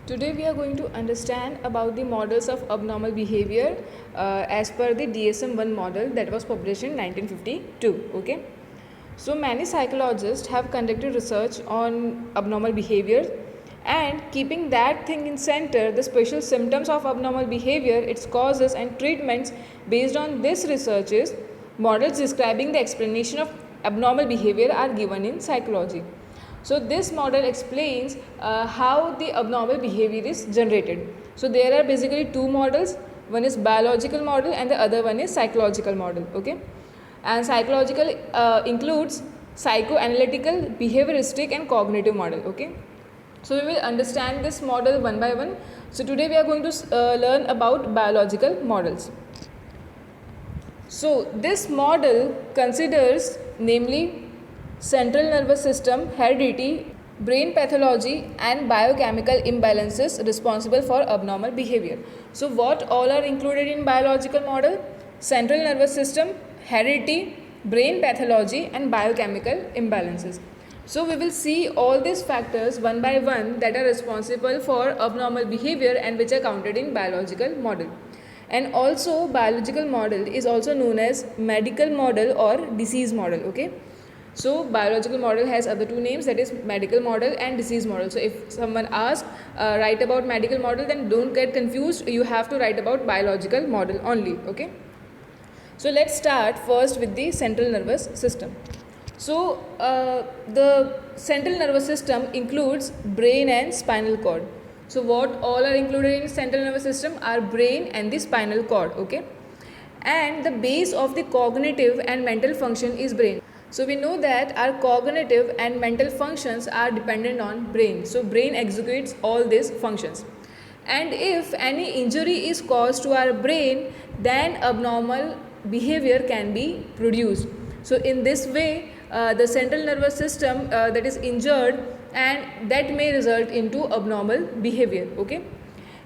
Today we are going to understand about the models of abnormal behavior as per the DSM-1 model that was published in 1952. Okay. So many psychologists have conducted research on abnormal behavior, and keeping that thing in center, the special symptoms of abnormal behavior, its causes and treatments based on this researches, models describing the explanation of abnormal behavior are given in psychology. So this model explains how the abnormal behavior is generated. So there are basically two models. One is biological model and the other one is psychological model. Okay, and psychological includes psychoanalytical, behavioristic, and cognitive model. Okay, so we will understand this model one by one. So today we are going to learn about biological models. So this model considers namely central nervous system, heredity, brain pathology, and biochemical imbalances responsible for abnormal behavior. So what all are included in biological model? Central nervous system, heredity, brain pathology, and biochemical imbalances. So we will see all these factors one by one that are responsible for abnormal behavior and which are counted in biological model. And also biological model is also known as medical model or disease model. Okay, so biological model has other two names, that is medical model and disease model. So if someone asks write about medical model, then don't get confused, you have to write about biological model only. Okay, so let's start first with the central nervous system. So the central nervous system includes brain and spinal cord. So what all are included in central nervous system are brain and the spinal cord. Okay, and the base of the cognitive and mental function is brain. So we know that our cognitive and mental functions are dependent on brain. So brain executes all these functions, and if any injury is caused to our brain, then abnormal behavior can be produced. So in this way the central nervous system that is injured, and that may result into abnormal behavior. Okay,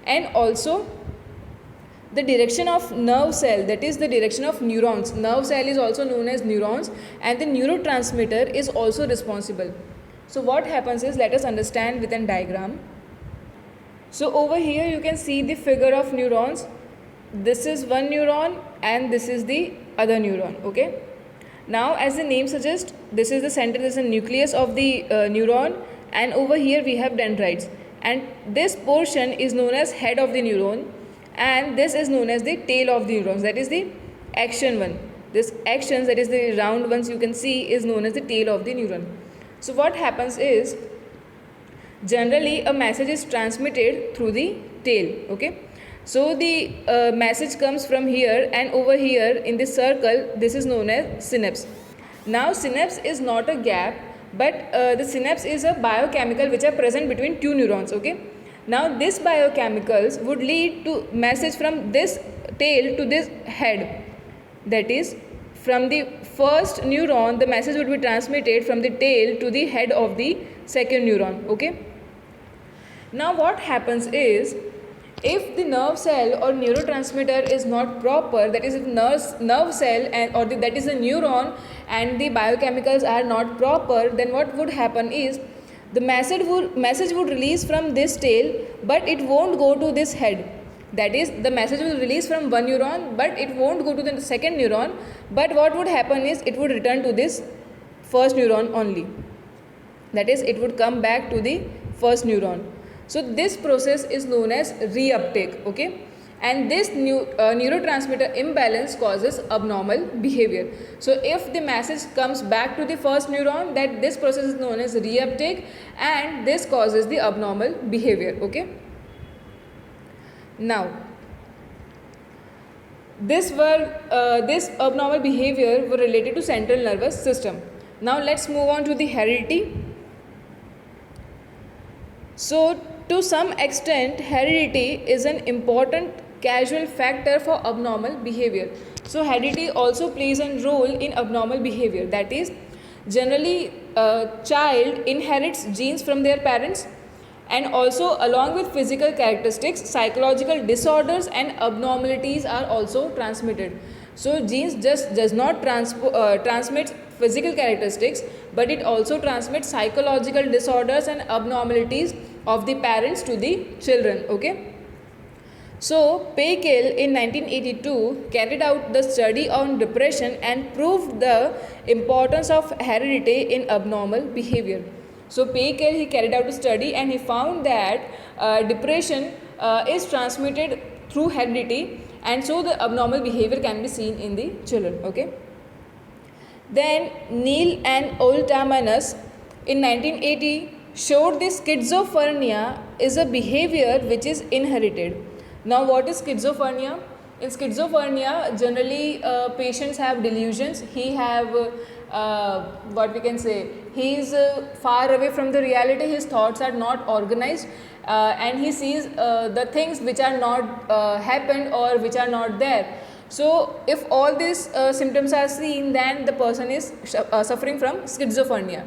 and also the direction of nerve cell, that is the direction of neurons. Nerve cell is also known as neurons, and the neurotransmitter is also responsible. So what happens is, let us understand with a diagram. So over here you can see the figure of neurons. This is one neuron and this is the other neuron. Okay, now as the name suggests, this is the center, this is the nucleus of the neuron, and over here we have dendrites, and this portion is known as head of the neuron, and this is known as the tail of the neurons, that is the action one. This actions, that is the round ones you can see, is known as the tail of the neuron. So what happens is, generally a message is transmitted through the tail. Okay, so the message comes from here, and over here in this circle, this is known as synapse. Now synapse is not a gap, but the synapse is a biochemical which are present between two neurons. Okay, now this biochemicals would lead to message from this tail to this head, that is from the first neuron the message would be transmitted from the tail to the head of the second neuron. Okay, now what happens is, if the nerve cell or neurotransmitter is not proper, that is if nerve cell and or that is a neuron and the biochemicals are not proper, then what would happen is, the message would release from this tail, but it won't go to this head. That is, the message will release from one neuron, but it won't go to the second neuron, but what would happen is, it would return to this first neuron only. That is, it would come back to the first neuron. So this process is known as reuptake. Okay, and this neurotransmitter imbalance causes abnormal behavior. So if the message comes back to the first neuron, that this process is known as reuptake, and this causes the abnormal behavior. Okay, now this abnormal behavior were related to central nervous system. Now let's move on to the heredity. So to some extent, heredity is an important causal factor for abnormal behavior. So heredity also plays a role in abnormal behavior. That is, generally a child inherits genes from their parents, and also along with physical characteristics, psychological disorders and abnormalities are also transmitted. So genes just does not transmit physical characteristics, but it also transmits psychological disorders and abnormalities of the parents to the children. Okay. So, Paykel in 1982 carried out the study on depression and proved the importance of heredity in abnormal behavior. So, Paykel, he carried out a study and he found that depression is transmitted through heredity, and so the abnormal behavior can be seen in the children. Okay. Then Neil and Oltamanus in 1980 showed the schizophrenia is a behavior which is inherited. Now, what is schizophrenia? In schizophrenia, generally patients have delusions. He have what we can say. He is far away from the reality. His thoughts are not organized, and he sees the things which are not happened or which are not there. So, if all these symptoms are seen, then the person is suffering from schizophrenia.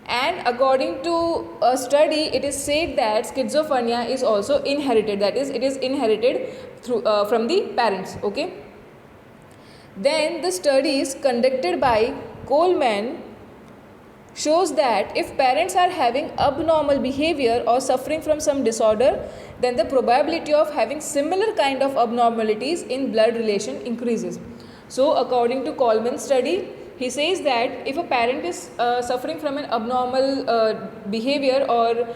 And according to a study, it is said that schizophrenia is also inherited. That is, it is inherited through from the parents. Okay. Then the studies conducted by Coleman shows that if parents are having abnormal behavior or suffering from some disorder, then the probability of having similar kind of abnormalities in blood relation increases. So, according to Coleman's study, he says that if a parent is suffering from an abnormal behavior or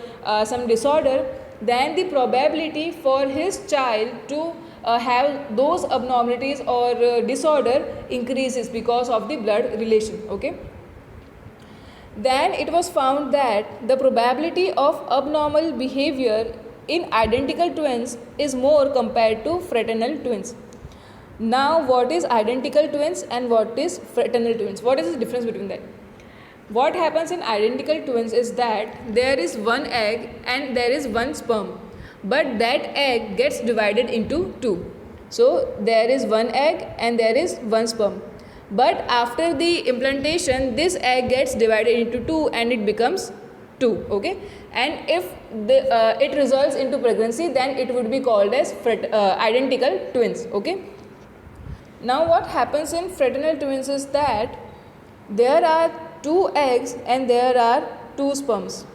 some disorder, then the probability for his child to have those abnormalities or disorder increases because of the blood relation. Okay. Then it was found that the probability of abnormal behavior in identical twins is more compared to fraternal twins. Now, what is identical twins and what is fraternal twins? What is the difference between that? What happens in identical twins is that there is one egg and there is one sperm, but that egg gets divided into two. So, there is one egg and there is one sperm. But after the implantation, this egg gets divided into two and it becomes two. Okay. And if it results into pregnancy, then it would be called as identical twins. Okay. Now, what happens in fraternal twins is that there are two eggs and there are two sperms.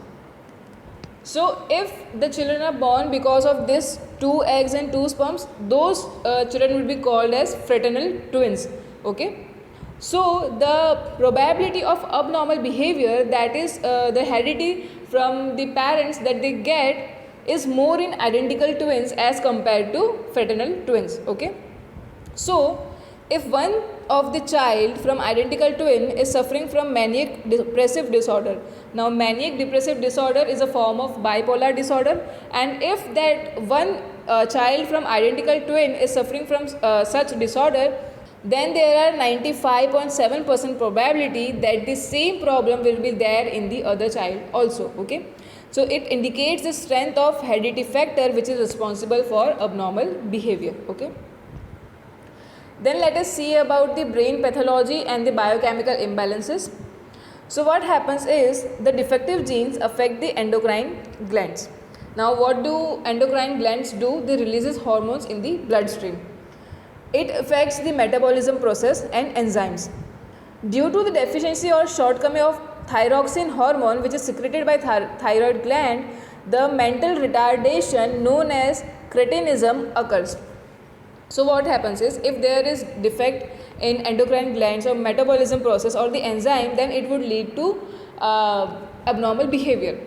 So, if the children are born because of this two eggs and two sperms, those children will be called as fraternal twins. Okay. So, the probability of abnormal behavior, that is the heredity from the parents that they get, is more in identical twins as compared to fraternal twins. Okay. So, if one of the child from identical twin is suffering from maniac depressive disorder, now maniac depressive disorder is a form of bipolar disorder, and if that one child from identical twin is suffering from such disorder, then there are 95.7% probability that the same problem will be there in the other child also. Okay. So, it indicates the strength of heredity factor which is responsible for abnormal behavior. Okay. Then let us see about the brain pathology and the biochemical imbalances. So, what happens is the defective genes affect the endocrine glands. Now, what do endocrine glands do? They releases hormones in the bloodstream. It affects the metabolism process and enzymes. Due to the deficiency or shortcoming of thyroxine hormone, which is secreted by thyroid gland, the mental retardation known as cretinism occurs. So, what happens is, if there is defect in endocrine glands or metabolism process or the enzyme, then it would lead to abnormal behavior.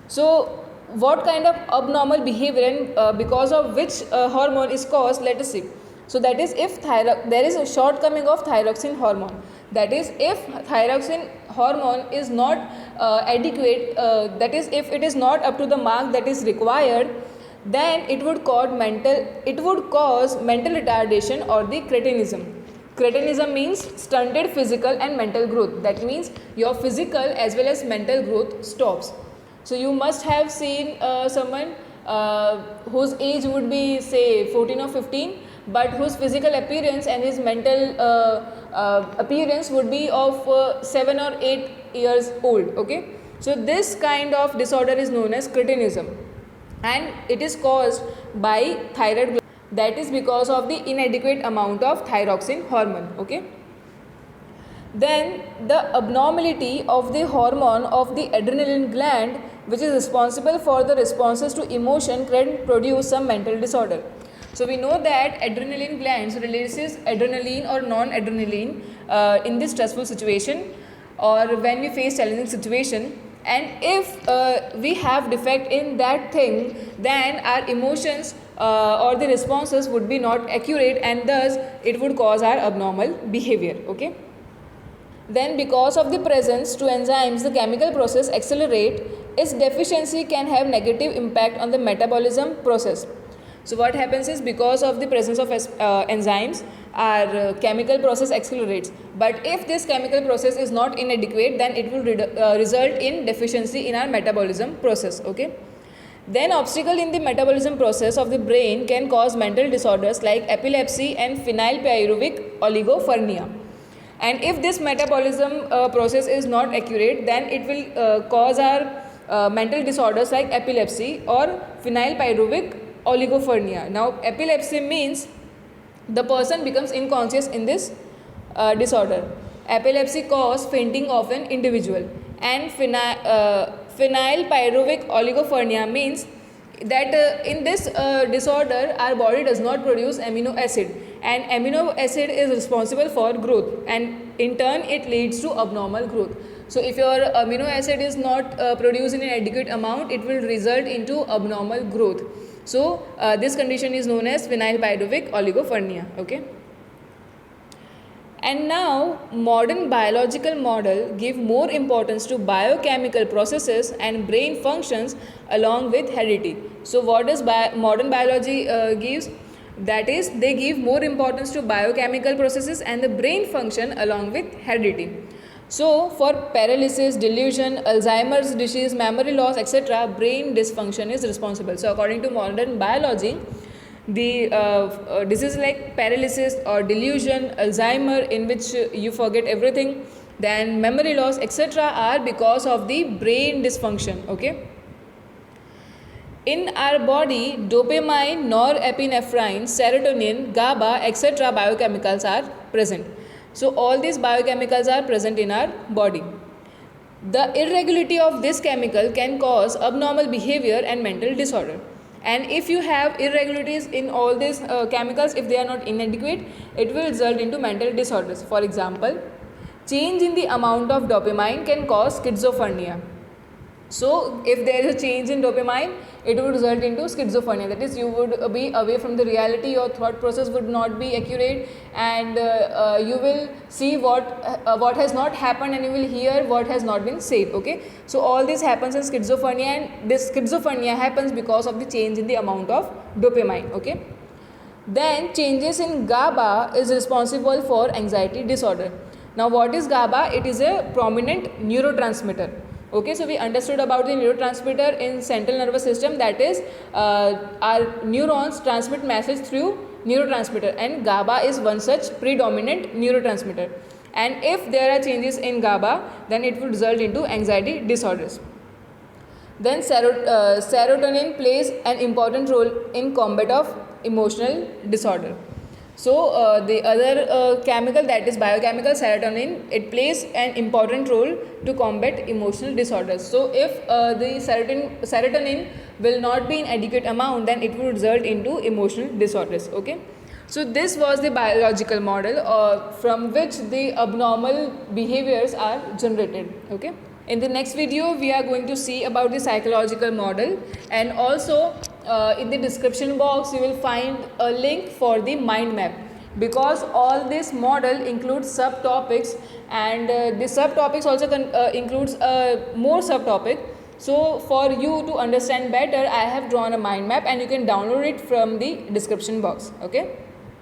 So, what kind of abnormal behavior and because of which hormone is caused, let us see. So, that is if there is a shortcoming of thyroxine hormone, that is if thyroxine hormone is not adequate, that is if it is not up to the mark that is required, then it would cause mental retardation or the cretinism. Cretinism means stunted physical and mental growth. That means your physical as well as mental growth stops. So, you must have seen someone whose age would be say 14 or 15, but whose physical appearance and his mental appearance would be of 7 or 8 years old. Okay. So, this kind of disorder is known as cretinism, and it is caused by thyroid gland. That is because of the inadequate amount of thyroxine hormone. Okay. Then the abnormality of the hormone of the adrenaline gland, which is responsible for the responses to emotion can produce some mental disorder. So we know that adrenaline glands releases adrenaline or non-adrenaline in this stressful situation or when we face challenging situation, and if we have defect in that thing, then our emotions or the responses would be not accurate, and thus it would cause our abnormal behavior. Okay. Then because of the presence to enzymes the chemical process accelerate, its deficiency can have negative impact on the metabolism process. So what happens is, because of the presence of enzymes, our chemical process accelerates, but if this chemical process is not inadequate, then it will result in deficiency in our metabolism process. Okay. Then obstacle in the metabolism process of the brain can cause mental disorders like epilepsy and phenylpyruvik oligophrenia. And if this metabolism process is not accurate, then it will cause our mental disorders like epilepsy or phenylpyruvik oligophrenia. Now epilepsy means the person becomes unconscious in this disorder. Epilepsy causes fainting of an individual, and phenylpyruvik oligophrenia means that in this disorder our body does not produce amino acid, and amino acid is responsible for growth, and in turn it leads to abnormal growth. So if your amino acid is not produced in an adequate amount, it will result into abnormal growth. So this condition is known as phenylpyruvik oligophrenia. Okay. And now modern biological model give more importance to biochemical processes and brain functions along with heredity. So what does modern biology gives? That is, they give more importance to biochemical processes and the brain function along with heredity. So for paralysis, delusion, Alzheimer's disease, memory loss, etc., brain dysfunction is responsible. So according to modern biology, the disease like paralysis or delusion, Alzheimer, in which you forget everything, then memory loss, etc., are because of the brain dysfunction. Okay. In our body, dopamine, norepinephrine, serotonin, GABA, etc. biochemicals are present. So all these biochemicals are present in our body. The irregularity of this chemical can cause abnormal behavior and mental disorder. And if you have irregularities in all these chemicals, if they are not inadequate, it will result into mental disorders. For example, change in the amount of dopamine can cause schizophrenia. So if there is a change in dopamine, it would result into schizophrenia. That is, you would be away from the reality, your thought process would not be accurate, and you will see what has not happened, and you will hear what has not been said. Okay. So all this happens in schizophrenia, and this schizophrenia happens because of the change in the amount of dopamine. Okay. Then changes in GABA is responsible for anxiety disorder. Now what is GABA? It is a prominent neurotransmitter. Okay, so we understood about the neurotransmitter in central nervous system, that is our neurons transmit message through neurotransmitter, and GABA is one such predominant neurotransmitter. And if there are changes in GABA, then it will result into anxiety disorders. Then serotonin plays an important role in combat of emotional disorder. So the other chemical, that is biochemical serotonin, it plays an important role to combat emotional disorders. So if the serotonin will not be in adequate amount, then it will result into emotional disorders. Okay. So this was the biological model from which the abnormal behaviors are generated. Okay. In the next video, we are going to see about the psychological model, and also in the description box you will find a link for the mind map, because all this model includes subtopics, and the subtopics also includes more subtopic. So for you to understand better, I have drawn a mind map, and you can download it from the description box. Okay.